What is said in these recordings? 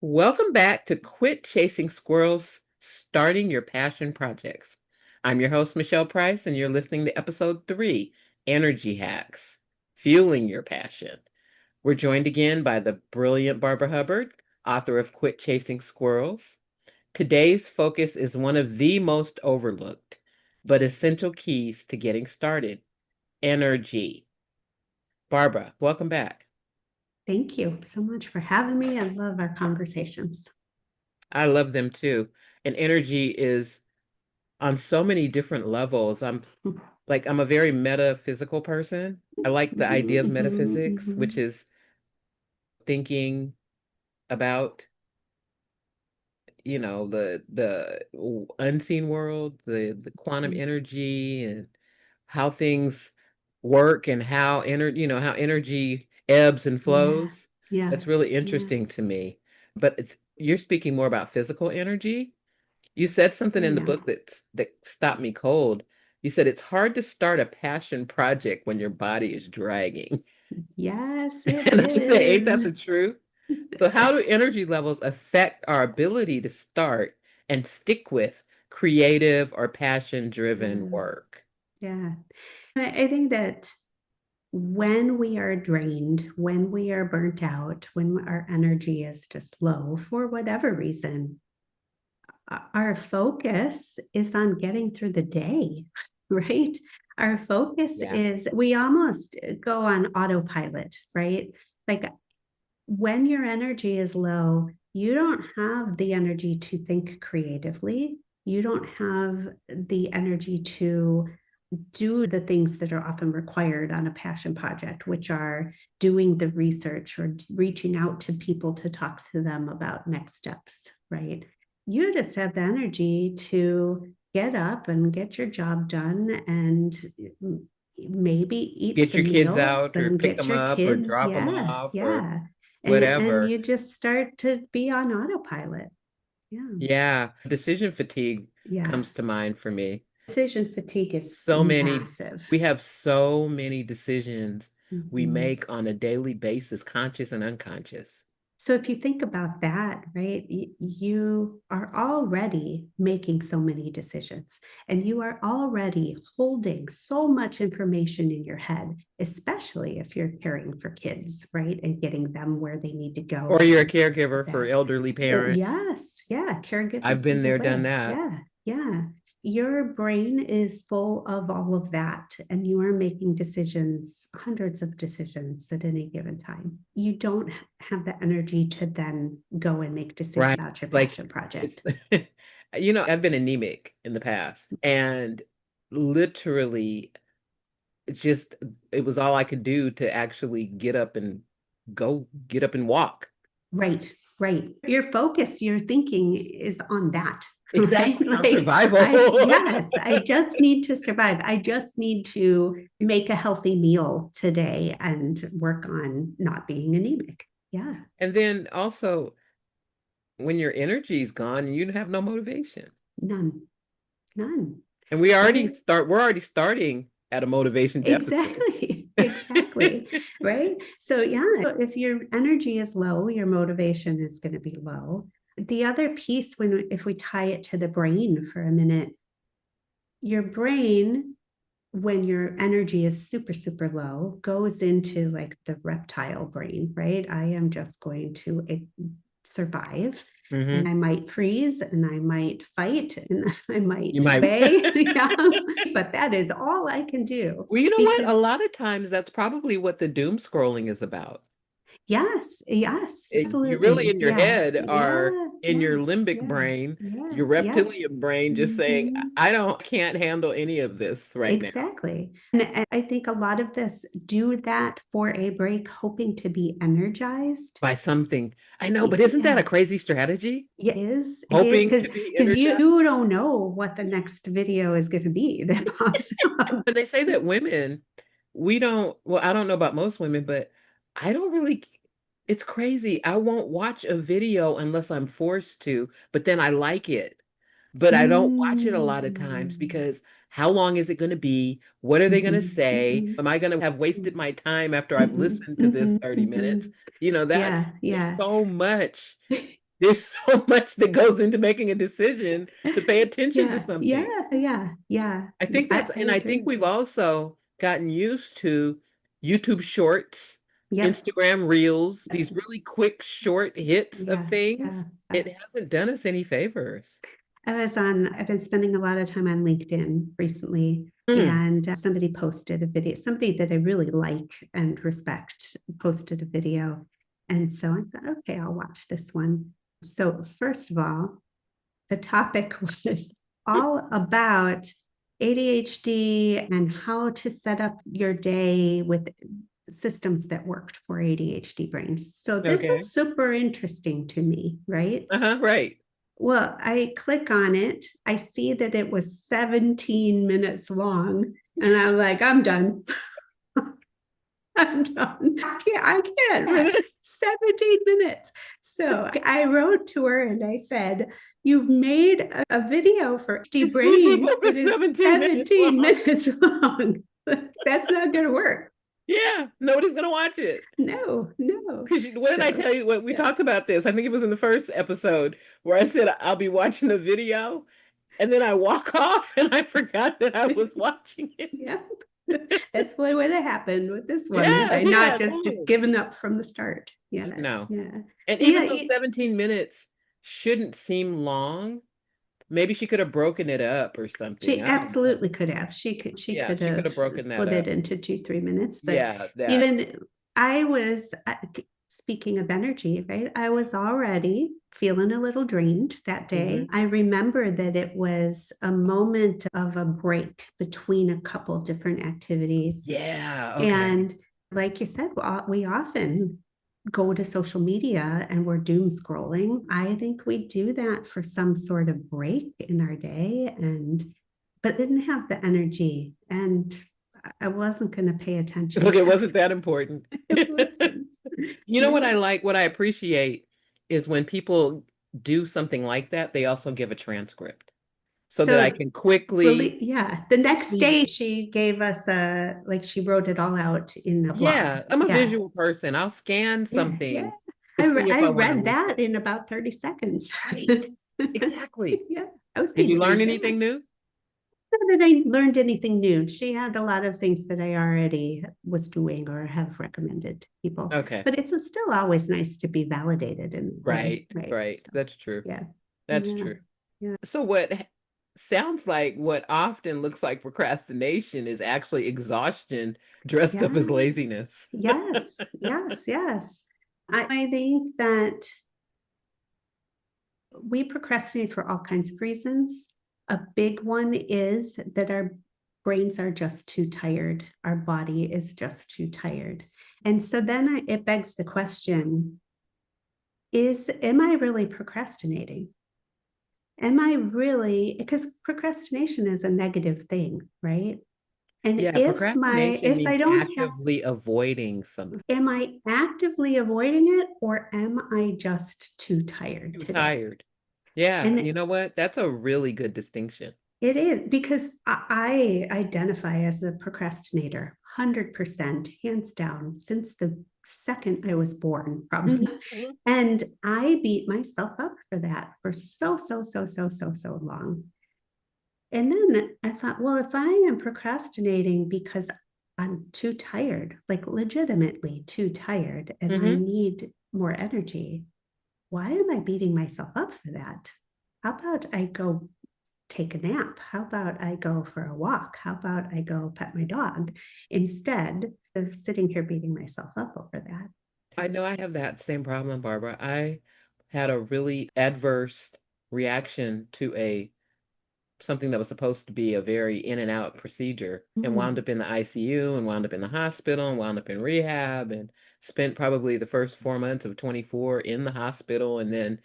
Welcome back to Quit Chasing Squirrels, Starting Your Passion Projects. I'm your host, Michelle Price, and you're listening to episode 3, Energy Hacks, Fueling Your Passion. We're joined again by the brilliant Barbara Hubbard, author of Quit Chasing Squirrels. Today's focus is one of the most overlooked, but essential keys to getting started, energy. Barbara, welcome back. Thank you so much for having me. I love our conversations. I love them too. And energy is on so many different levels. I'm a very metaphysical person. I like the idea of metaphysics, which is thinking about, the unseen world, the quantum energy and how things work and how energy ebbs and Yeah, flows. yeah, That's really yeah, interesting to me. But you're speaking more about physical energy. You said something I in the know. book that stopped me cold. You said it's hard to start a passion project when your body is dragging. Yes, it And I just say, ain't that is. the truth? So how do energy levels affect our ability to start and stick with creative or passion-driven Yeah, work? yeah. I think that when we are drained, when we are burnt out, when our energy is just low for whatever reason, our focus is on getting through the day, right? Our focus Yeah. is we almost go on autopilot, right? Like when your energy is low, you don't have the energy to think creatively. You don't have the energy to do the things that are often required on a passion project, which are doing the research or reaching out to people to talk to them about next steps, right? You just have the energy to get up and get your job done and maybe eat Get your some kids meals out or and pick get them your up or kids. drop them Yeah, off or yeah. And whatever. you just start to be on autopilot. Yeah. Yeah. Decision fatigue comes to Yes. mind for me. Decision fatigue is So many, massive. we have so many decisions we Mhm. make on a daily basis, conscious and unconscious. So if you think about that, right, you are already making so many decisions and you are already holding so much information in your head, especially if you're caring for kids, right, and getting them where they need to go Or you're a from caregiver for that. elderly parents. Yes, yeah, I've caregivers been either there, done way. that. Yeah, yeah. Your brain is full of all of that, and you are making decisions, hundreds of decisions at any given time. You don't have the energy to then go and make decisions Right. about your Like passion it's project. I've been anemic in the past and literally it's just it was all I could do to actually get up and walk. Right, right. Your focus, your thinking is on that, right? Exactly. On Like, survival. yes, I just need to survive. I just need to make a healthy meal today and work on not being anemic. Yeah, And then also when your energy is gone, you have no motivation. none, none, And right? we're already starting at a motivation deficit. Exactly, exactly, right? So, yeah, if your energy is low, your motivation is going to be low. The other piece, if we tie it to the brain for a minute, your brain, when your energy is super, super low, goes into like the reptile brain, right? I am just going to survive. And Hmm. I might freeze and I might fight and I You might might. obey. Yeah. But that is all I can do Well, you know what? because, A lot of times that's probably what the doom scrolling is about. yes, yes, You really absolutely. in your Yeah. head are Yeah. in Yeah. your limbic Yeah. brain, Yeah. your Yep. reptilian brain just saying, Mm-hmm. can't handle any of this right now Exactly. And I think a lot of this do that for a break, hoping to be energized. by something. I know, but isn't that a Yeah, crazy strategy? it is Hoping because to be you energized. don't know what the next video is going to be that pops up. And they say that women, we don't, well, I don't know about most women, but I don't really, it's crazy. I won't watch a video unless I'm forced to, but then I like it. But I don't watch it a lot of times Mm. because how long is it going to be? What are they going to Mhm, say? mhm, Am I going to have wasted mhm, my time after I've mhm, listened to this mhm, 30 minutes? mhm. You know, Yeah, there's yeah. so much. There's so much that goes into making a decision to pay attention to Yeah, something. yeah, yeah, yeah. I think that's, I and I think agree. we've also gotten used to YouTube shorts, Yep. Instagram reels, these Yep. really quick, short hits of Yeah, things. yeah. It hasn't done us any favors. I've been spending a lot of time on LinkedIn recently, Mm, and somebody posted a video, somebody that I really like and respect posted a video. And so I thought, okay, I'll watch this one. So, first of all, the topic was all about ADHD and how to set up your day with systems that worked for ADHD brains. So this okay. was super interesting to me, right? Uh-huh, right. Well, I click on it. I see that it was 17 minutes long. And I'm like, I'm done. I'm done. I can't. 17 minutes. So I wrote to her and I said, you've made a video for HD It's sleeping Brains over that is 17 minutes 17 long. minutes long. That's not going to work. Yeah, nobody's gonna watch it. No, no. Because what did I So, tell you? What we yeah. talked about this? I think it was in the first episode where I said I'll be watching a video, and then I walk off and I forgot that I was watching it. Yeah. That's what would have happened with this one had Yeah, I not yeah, just totally. given up from the start. Yeah, No. yeah. And Yeah, even though 17 minutes shouldn't seem long, maybe she could have broken it up or something. she I don't know. absolutely could have. She Yeah, could she could have have broken that split it up. into 2, 3 minutes. But Yeah, that. even I was speaking of energy, right? I was already feeling a little drained that day. Hmm. I remember that it was a moment of a break between a couple different activities. Yeah, okay. And like you said, we often go to social media and we're doom scrolling. I think we do that for some sort of break in our day, and but didn't have the energy, and I wasn't going to pay attention Look, it to wasn't that important. it. It wasn't. You know what I No. like, what I appreciate is when people do something like that, they also give a transcript so that I So can quickly yeah, the next see. day she gave us a like she wrote it all out in a blog. Yeah, I'm a Yeah, visual person. I'll scan yeah, yeah. something to see if I I want to read read that it. in about 30 seconds. Right. Exactly. Yeah, I was Did you learn thinking, yeah. anything new? Not that I learned anything new. She had a lot of things that I already was doing or have recommended to people. Okay. But it's still always nice to be validated in a way, Right, right? right. So, That's true. yeah, That's yeah, true. yeah. So sounds like what often looks like procrastination is actually exhaustion dressed up as Yes, laziness. yes, yes, yes. I think that we procrastinate for all kinds of reasons. A big one is that our brains are just too tired. Our body is just too tired. And so then it begs the question am I really procrastinating? Am I really, because procrastination is a negative thing, right? And Yeah, procrastination if means I don't have, actively avoiding something. am I actively avoiding it or am I just too tired Too today? tired. Yeah, you And know what? That's a really good distinction. it is because I identify as a procrastinator, 100%, hands down, since the second I was born, probably. Mhm, mhm. And I beat myself up for that for so long. And then I thought, well, if I am procrastinating because I'm too tired, like legitimately too tired, and I Mhm. need more energy, why am I beating myself up for that? How about I go take a nap? How about I go for a walk? How about I go pet my dog instead of sitting here beating myself up over that? I know I have that same problem, Barbara. I had a really adverse reaction to a something that was supposed to be a very in and out procedure and wound Mm. up in the ICU and wound up in the hospital and wound up in rehab and spent probably the first 4 months of 24 in the hospital. And then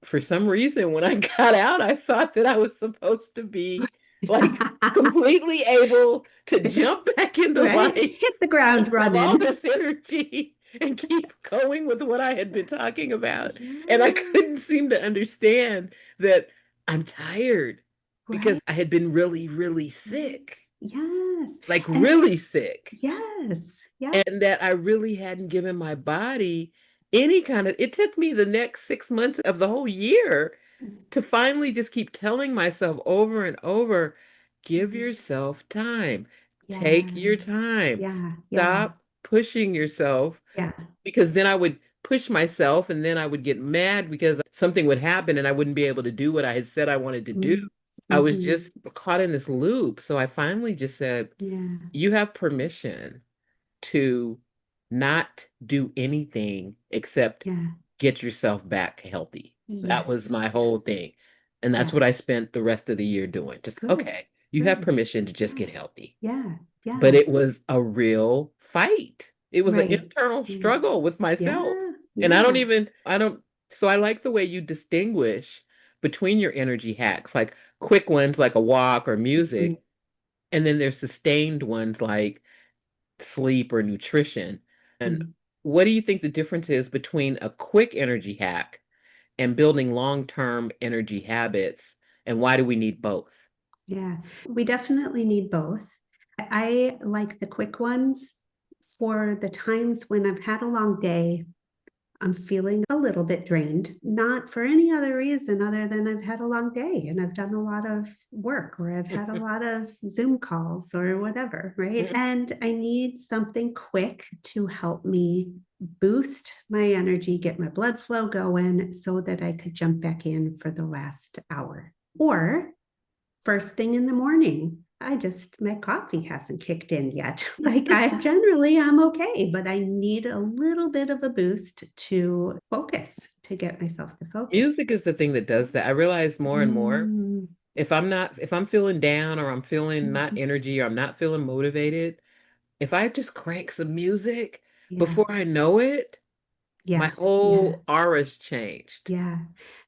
for some reason, when I got out, I thought that I was supposed to be like completely able to jump back into Right? life Hit the ground and have all running. this energy and keep going with what I had been talking about. And I Yeah, couldn't seem to understand that I'm tired because right. I had been really, really Right. sick, Yes. like And really sick, yes, yes. and that I really hadn't given my body any kind of, it took me the next 6 months of the whole year to finally just keep telling myself over and over, give Mhm. yourself time. Take your Yes. time. Yeah. Yeah. Stop pushing yourself, Yeah. because then I would push myself and then I would get mad because something would happen and I wouldn't be able to do what I had said I wanted to do. I was Mm-hmm. just caught in this loop. So I finally just said, Yeah. you have permission to not do anything except Yeah. get yourself back healthy. That Yes. was my whole Yes. thing. And that's Yeah. what I spent the rest of the year doing. Just, Good. okay, you have Good. permission to just Yeah. get healthy. Yeah. But Yeah. it was a real fight. It was an Right. internal Mm. struggle with myself. Yeah. And Yeah. I don't, so I like the way you distinguish between your energy hacks, like quick ones like a walk or Mhm. music, and then there's sustained ones like sleep or nutrition. And Mm. what do you think the difference is between a quick energy hack and building long-term energy habits? And why do we need both? Yeah. We definitely need both. I like the quick ones for the times when I've had a long day. I'm feeling a little bit drained, not for any other reason other than I've had a long day and I've done a lot of work or I've had a lot of Zoom calls or whatever, right? And I need something quick to help me boost my energy, get my blood flow going so that I could jump back in for the last hour. Or first thing in the morning. My coffee hasn't kicked in yet. Like I generally I'm okay, but I need a little bit of a boost to focus, to get myself to focus. Music is the thing that does that. I realize more and more, Mm, if I'm feeling down or I'm feeling not mhm. energy or I'm not feeling motivated, if I just crank some music, Yeah, before I know it, my yeah, yeah, whole aura's changed. yeah.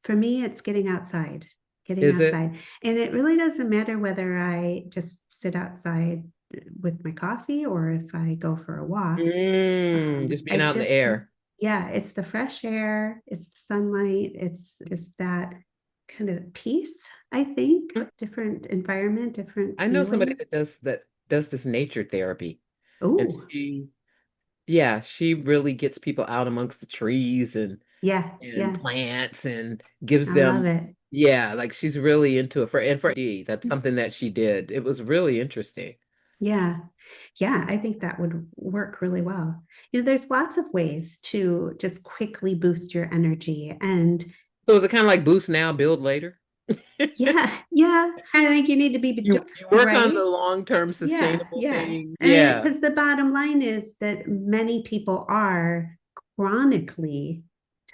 For me, it's getting outside, getting Is it? outside. And it really doesn't matter whether I just sit outside with my coffee or if I go for a walk. Just I being out in the just, air. yeah, it's the fresh air, it's the sunlight, it's just that kind of peace, I think. Different environment, different I know somebody feeling. that does this nature therapy, and Oh, yeah, she really gets people out amongst the trees yeah, and yeah, plants and gives I love them, it. yeah, like she's really into it for D. That's something that she did. It was really interesting. Yeah, yeah, I think that would work really well. There's lots of ways to just quickly boost your energy. And So is it kind of like boost now, build later? yeah, yeah, I think you need to be You work on the right. long-term Yeah, sustainable yeah. thing. And Yeah. because the bottom line is that many people are chronically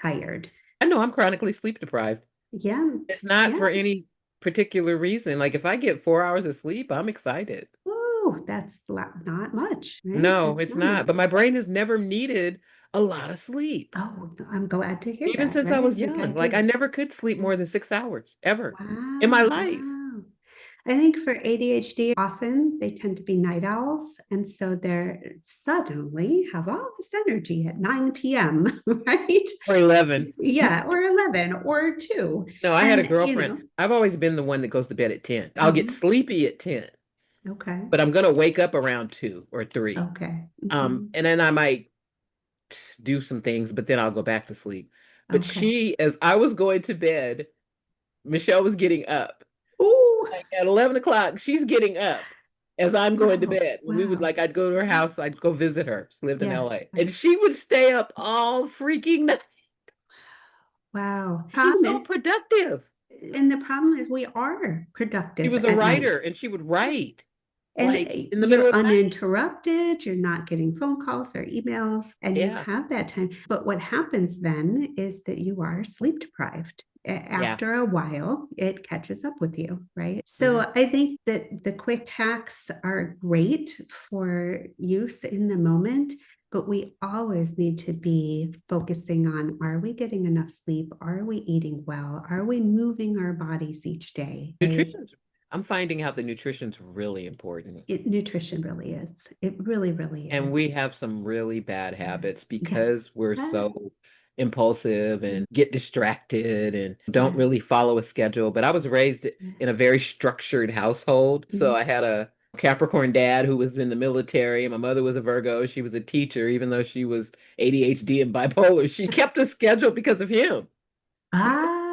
tired. I know I'm chronically sleep deprived. Yeah, It's not yeah. for any particular reason. Like if I get 4 hours of sleep, I'm excited. Oh, that's not much, right? No, That's it's not much. not. But my brain has never needed a lot of sleep. Oh, I'm glad to hear Even that, since I right? was Like I young. Like I do. never could sleep Yeah. more than 6 hours ever in my Wow, life. wow. I think for ADHD, often they tend to be night owls. And so they're suddenly have all this energy at 9 p.m., right? Or 11. Yeah, or 11 or 2. No, I had a And, girlfriend. I've always been the one that goes to bed at 10. I'll get mhm, sleepy at 10, okay, but I'm gonna wake up around 2 or 3. okay, And then I might do some things, but then I'll go back to sleep. But okay. she, as I was going to bed, Michelle was getting up. Oh, Like at 11 o'clock, she's getting up as I'm going to wow, bed. And we would wow. like, I'd go to her house, I'd go visit her. She lived in Yeah, LA. yeah. And she would stay up all freaking night. Wow. She's Problem so is, productive. and the problem is we are She productive was a at writer night. and she would write And like in the middle you're of the night. uninterrupted, you're not getting phone calls or emails, and you Yeah. have that time. But what happens then is that you are sleep deprived. Yeah. After a while, it catches up with you, right? So Mhm. I think that the quick hacks are great for use in the moment, but we always need to be focusing on, are we getting enough sleep? Are we eating well? Are we moving our bodies each day? Right? Nutrition's, I'm finding out that nutrition's really important. Nutrition really is. It really, really And is. we have some really bad Yeah. habits Yeah. because we're Yeah. so impulsive Yeah. and get distracted and don't Yeah. really follow a schedule. But I was raised Yeah. in a very structured household. So Mhm. I had a Capricorn dad who was in the military, and my mother was a Virgo. She was a teacher, even though she was ADHD and bipolar. She kept a schedule because of him.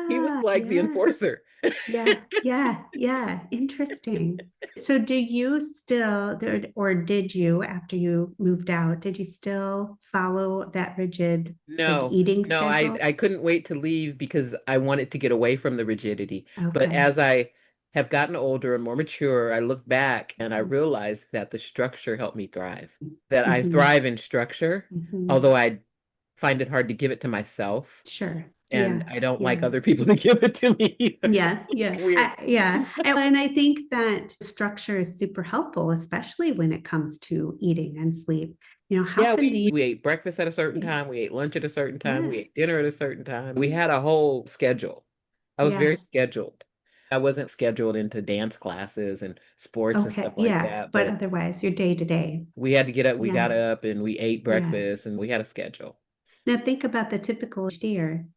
He was Ah, like the yeah. enforcer. Yeah, yeah, yeah. Interesting. So do you still, or did you, after you moved out, did you still follow that rigid like No, eating no, I schedule? I couldn't wait to leave because I wanted to get away from the rigidity. But Okay. as I have gotten older and more mature, I look back and I realize that the structure helped me thrive. That I Mm-hmm. thrive in structure, Mm-hmm. although I find it hard to give it to myself, Sure. and Yeah. I don't like Yeah. other people to give it to me either. Yeah, It's yeah, weird. yeah. And I think that structure is super helpful, especially when it comes to eating and sleep. How Yeah, often do you? we ate breakfast at a certain time, we ate lunch at a certain time, Yeah, we ate dinner at a certain time. We had a whole schedule. I was yeah. very scheduled. I wasn't scheduled into dance classes and sports and Okay, stuff like yeah. that, But but otherwise, your day to day. we had to get up, we Yeah, got up and we ate yeah. breakfast and we had a schedule. Now think about the typical steer.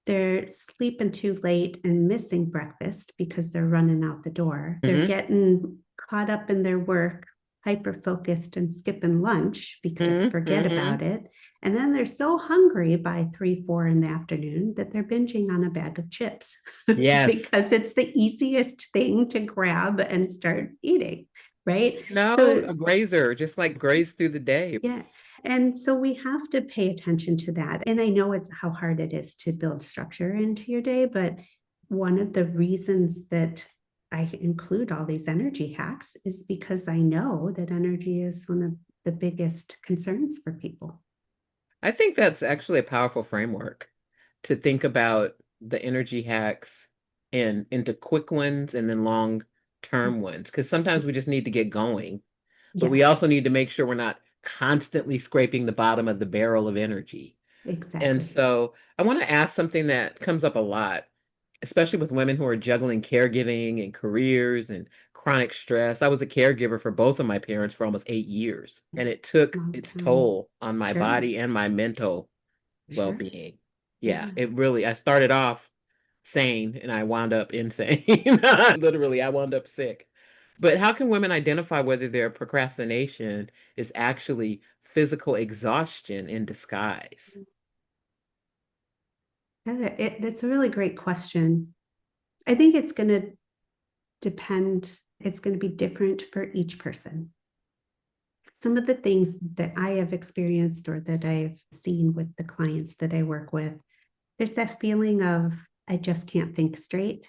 They're sleeping too late and missing breakfast because they're running out the door. They're Hmm. getting caught up in their work, hyper focused and skipping lunch because just Hmm. forget Hmm. about it. And then they're so hungry by 3, 4 in the afternoon that they're binging on a bag of chips Yes. because it's the easiest thing to grab and start eating, right? No, So a grazer, just like graze through the day. yeah. And so we have to pay attention to that. And I know it's how hard it is to build structure into your day, but one of the reasons that I include all these energy hacks is because I know that energy is one of the biggest concerns for people. I think that's actually a powerful framework to think about the energy hacks and into quick ones and then long term ones. Because sometimes we just need to get going, but Yeah, we also need to make sure we're not constantly scraping the bottom of the barrel of energy. And exactly. so I want to ask something that comes up a lot, especially with women who are juggling caregiving and careers and chronic stress. I was a caregiver for both of my parents for almost 8 years, and it took Long its time. toll on my Sure, body and my mental sure. well-being. Yeah, Yeah. it really, I started off sane and I wound up insane. Literally, I wound up sick. But how can women identify whether their procrastination is actually physical exhaustion in disguise? That's a really great question. I think it's going to depend, it's going to be different for each person. Some of the things that I have experienced or that I've seen with the clients that I work with, there's that feeling of, I just can't think straight.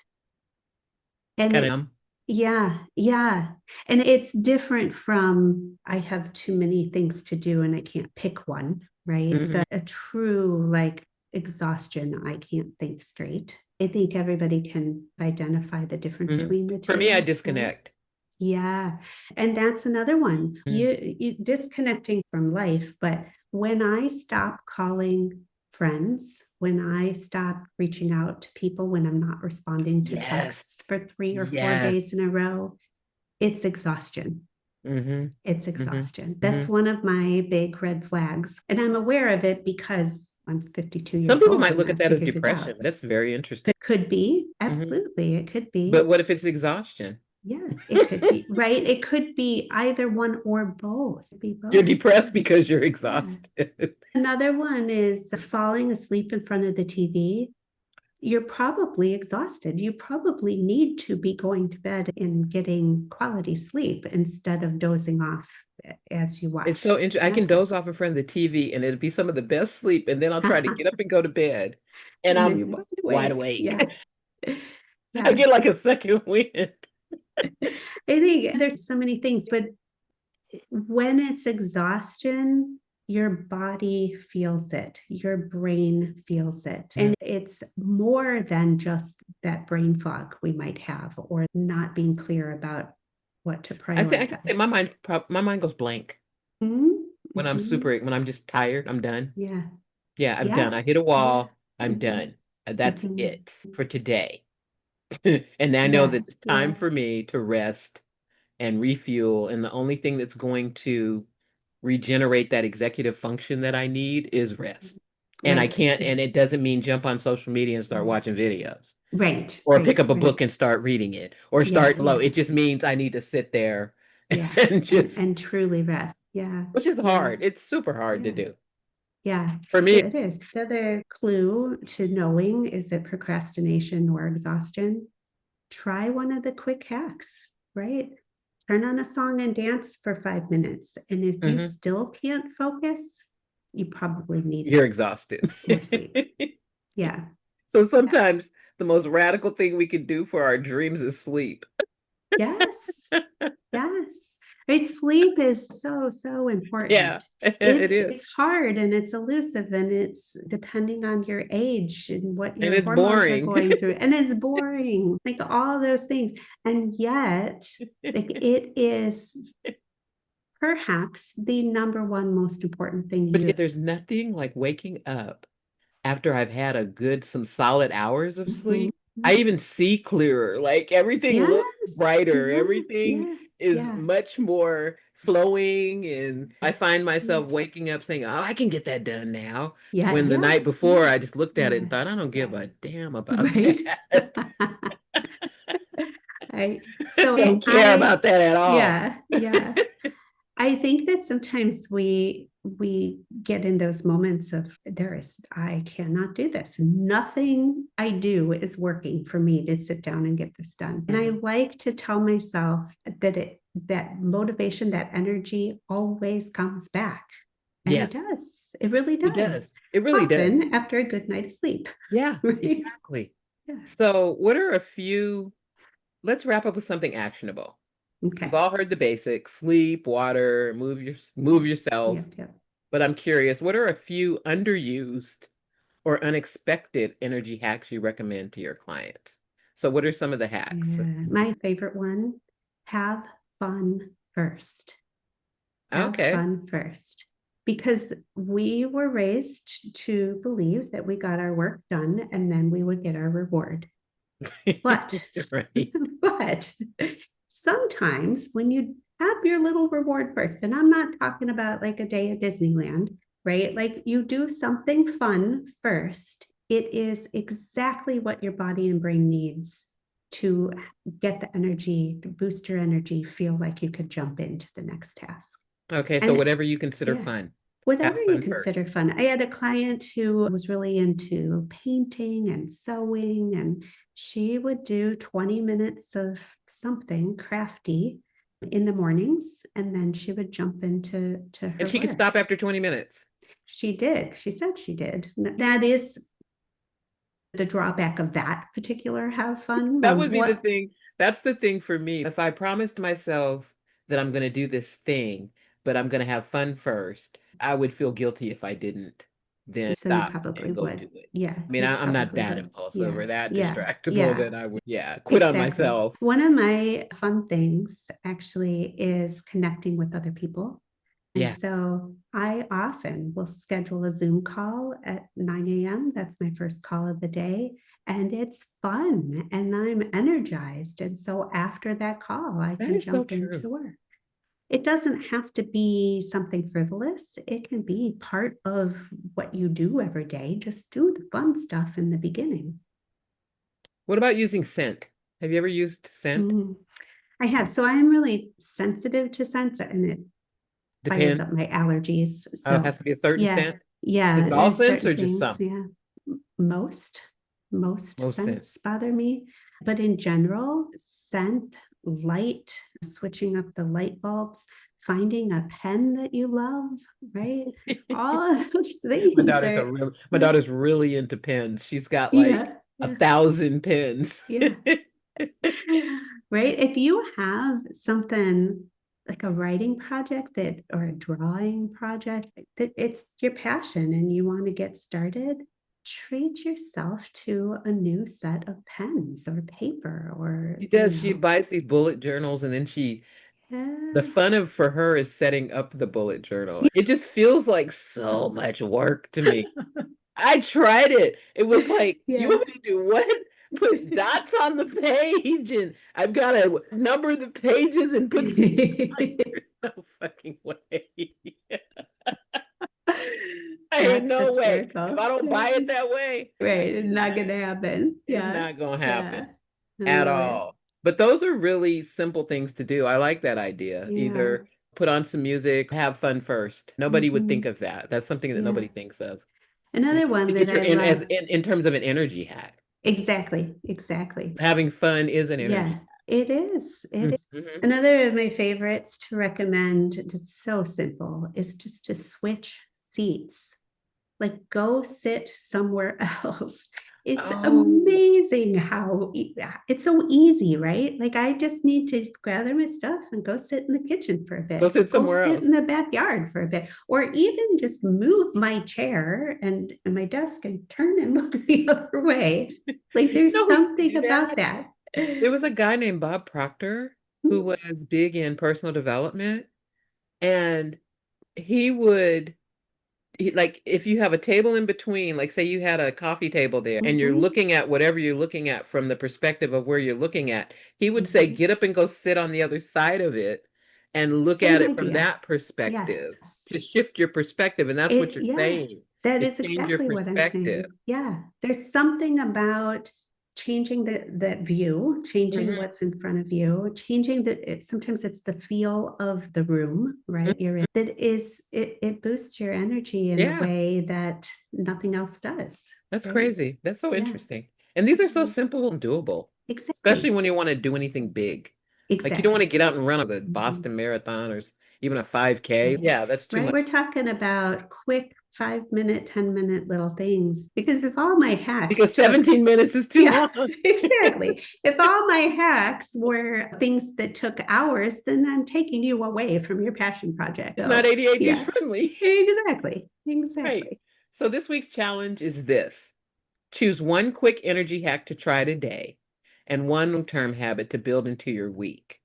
And Kind it, of. yeah, yeah. And it's different from, I have too many things to do and I can't pick one, right? It's Hmm. a true like exhaustion. I can't think straight. I think everybody can identify the difference Hmm. between the For me, I two, right? disconnect. Yeah. And that's another one. Mhm. You disconnecting from life. But when I stop calling friends, when I stop reaching out to people, when I'm not responding to Yes. texts for 3 or 4 days in Yes. a row, it's exhaustion. Hmm. It's Hmm. exhaustion. Hmm. That's one of my big red flags. And I'm aware of it because I'm 52 Some years people old might and look at I've that as figured it depression. out. That's very interesting. Could be. Hmm. Absolutely. It could But be. what if it's exhaustion? Yeah, it could be, right? It could be either one or both. It could be You're both. depressed because you're Yeah. exhausted. Another one is falling asleep in front of the TV. You're probably exhausted. You probably need to be going to bed and getting quality sleep instead of dozing off as you It's watch so interesting. I can doze Netflix. off in front of the TV and it'll be some of the best sleep. And then I'll try to get up and go to bed and And then I'm you're wide wide awake. awake. Yeah. I Yeah. get like a second wind. I think there's so many things, but when it's exhaustion, your body feels it, your brain feels it. Mhm. And it's more than just that brain fog we might have or not being clear about what to I can say prioritize. my mind goes blank Mm-hmm. when I'm Mm-hmm. when I'm just tired. I'm done. Yeah. Yeah, I'm Yeah. done. I hit a Yeah. wall. I'm Mm-hmm. done. That's Mm-hmm. it for today. And I know Yeah. that it's time Yeah. for me to rest and refuel. And the only thing that's going to regenerate that executive function that I need is rest. And I Right. can't, and it doesn't mean jump on social media and start watching videos Right. or pick Right. up a book Right. and start reading it or Yeah. start low. Yeah. It just means I need to sit there Yeah. and just, And truly rest. Yeah. which is Yeah. hard. It's super hard to Yeah. do. Yeah. For me, It is. The other clue to knowing, is it procrastination or exhaustion? Try one of the quick hacks, right? Turn on a song and dance for 5 minutes. And if you mhm, still can't focus, you probably need you're exhausted. more sleep. Yeah. So sometimes the most radical thing we can do for our dreams is sleep. Yes. Yes. Right. Sleep is so, so Yeah, important. it It's is. hard and it's elusive and it's depending on your age and what And your it's hormones are boring. going through. And it's boring, like all those things. And yet, like it is perhaps the number one most important thing But you yet do. there's nothing like waking up after I've had a good some solid hours of Mhm. sleep. I even see clearer. Like everything looks Yes. brighter. Mhm. Everything Yeah. is Yeah. much more flowing. And I find myself waking up saying, "Oh, I can get that done now." Yeah. When the Yeah. night before Yeah. I just looked at it and Yeah. thought, I don't give Yeah. a damn about Right. that. I I so don't care I about that at all. yeah, yeah. I think that sometimes we get in those moments of I cannot do this. Nothing I do is working for me to sit down and get this done. And I Mhm. like to tell myself that motivation, that energy always comes back. And it Yes, does. It really it does. does. It really does. Often after a good night of sleep. Yeah, Right? exactly. Yeah. So, what are a few? Let's wrap up with something actionable. We've Okay. all heard the basics: sleep, water, move yourself. Yep. Yep. But I'm curious, what are a few underused or unexpected energy hacks you recommend to your clients? So, what are some of the hacks? Yeah. My favorite one, have fun first. Have Okay. fun first. Because we were raised to believe that we got our work done and then we would get our reward. But, Right. but sometimes when you have your little reward first, and I'm not talking about like a day at Disneyland, right? Like you do something fun first, it is exactly what your body and brain needs to get the energy, to boost your energy, feel like you could jump into the next task. Okay, so And whatever you consider yeah, fun, whatever have you fun first. consider fun. I had a client who was really into painting and sewing, and she would do 20 minutes of something crafty in the mornings, and then she would jump into And her she could work. stop after 20 minutes. She did. She said she did. That is the drawback of that particular have fun. That would be the What thing. That's the thing for me. If I promised myself that I'm going to do this thing, but I'm going to have fun first, I would feel guilty if I didn't then so you stop probably and go would. do it. Yeah, I mean, you I'm not probably that would. impulsive Yeah, or that yeah, distractible yeah. that I would, yeah, quit on Exactly. myself. One of my fun things actually is connecting with other people. And Yeah. so I often will schedule a Zoom call at 9 a.m. That's my first call of the day. And it's fun and I'm energized. And so after that call, I That can is so jump true. into work. It doesn't have to be something frivolous. It can be part of what you do every day. Just do the fun stuff in the beginning. What about using scent? Have you ever used scent? Mm. I have. So I'm really sensitive to scent and it fires up Depends. my allergies. Oh, it So has to be a certain yeah, scent. Is yeah, it all there's scents certain or just things. some? Yeah. Most, most Most scents. scents bother me. But in general, scent, light, switching up the light bulbs, finding a pen that you love, right? All of those things are, My daughter's really into pens. She's got like yeah, a yeah, thousand pens. yeah. Right? If you have something like a writing project that or a drawing project that it's your passion and you want to get started, treat yourself to a new set of pens or paper or, She does. She buys these bullet journals and then the fun yes. of for her is setting up the bullet journal. It just feels like so much work to me. I tried it. It was like, you Yeah. want me to do what? Put dots on the page and I've got to number the pages and put some there's no fucking way. I ain't That's no way. If I hysterical. don't buy it that way, Right. It's not gonna happen. it's Yeah. not gonna Yeah. happen I at love it. all. But those are really simple things to do. I like that idea. Yeah. Either put on some music, have fun first. Nobody would think Hmm. of that. That's something that Yeah. nobody thinks of. Another To one that get your I in love. in terms of an energy hack. Exactly. Exactly. Having fun is an Yeah, energy. it is. It is. Mm-hmm. Another of my favorites to recommend that's so simple is just to switch seats. Like go sit somewhere else. It's Oh, amazing how it's so easy, right? Like I just need to gather my stuff and go sit in the kitchen for a go bit, or sit go somewhere sit else. in the backyard for a bit, or even just move my chair and my desk and turn and look the other way. Like You know there's who used to something do about that? that. There was a guy named Bob Proctor who was big in personal development, and he would like if you have a table in between, like say you had a coffee table there and you're Mhm. looking at whatever you're looking at from the perspective of where you're looking at, he would say, Mhm. get up and go sit on the other side of it and look at Same it from idea. that perspective Yes. to shift your perspective. And that's what It, you're yeah, saying, that is is change your exactly what I'm perspective. saying. Yeah. There's something about changing that view, changing Mhm. what's in front of you, changing sometimes it's the feel of the room, right? You're in that is it boosts your energy in a Yeah, way that nothing else does, that's right? crazy. That's so Yeah. interesting. And these are so Mhm. simple and doable, especially Exactly. when you want to do anything big. Like you don't want to Exactly. get out and run a Mhm. Boston Marathon or even a 5K. Right. Yeah, that's too Right. much. We're talking about quick 5 minute, 10 minute little things because if all my hacks Because took, 17 minutes is too yeah, long. exactly. If all my hacks were things that took hours, then I'm taking you away from your passion project. It's not So, ADHD yeah, friendly. exactly. Right. Exactly. So this week's challenge is this. Choose one quick energy hack to try today and one long-term habit to build into your week.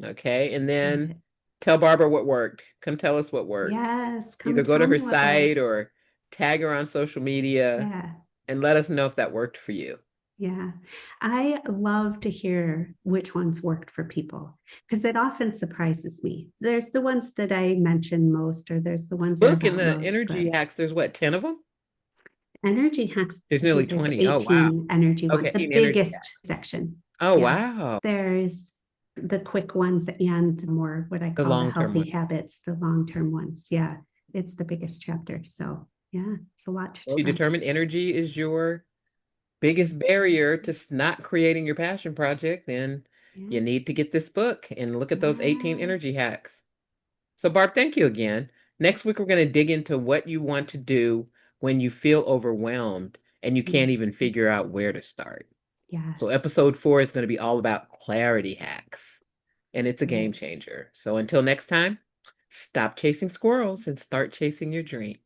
Okay. And Love then it. tell Barbara what worked. Come tell us what worked. Yes. Either Come go to tell her me what site worked. or tag her on social media Yeah. and let us know if that worked for you. Yeah. I love to hear which ones worked for people because it often surprises me. There's the ones that I mention most, or there's the ones I Book in about the most, energy but hacks, there's what, 10 of them? energy hacks, There's I nearly think there's 20. Oh, wow. 18 energy Okay, ones, the 18 energy biggest hacks. section. Oh, Yeah. wow. There's the quick ones and the more what I The call the long-term healthy ones. habits, the long-term ones. Yeah. It's the biggest chapter. So, yeah, it's a lot to Well, you try. determine energy is your biggest barrier to not creating your passion project, then Yeah. you need to get this book and look at those 18 energy Yes. hacks. So, Barb, thank you again. Next week, we're going to dig into what you want to do when you feel overwhelmed and you can't even Mhm. figure out where to start. So, Yes. episode 4 is going to be all about clarity hacks, and it's a game Right. changer. So, until next time, stop chasing squirrels and start chasing your dream.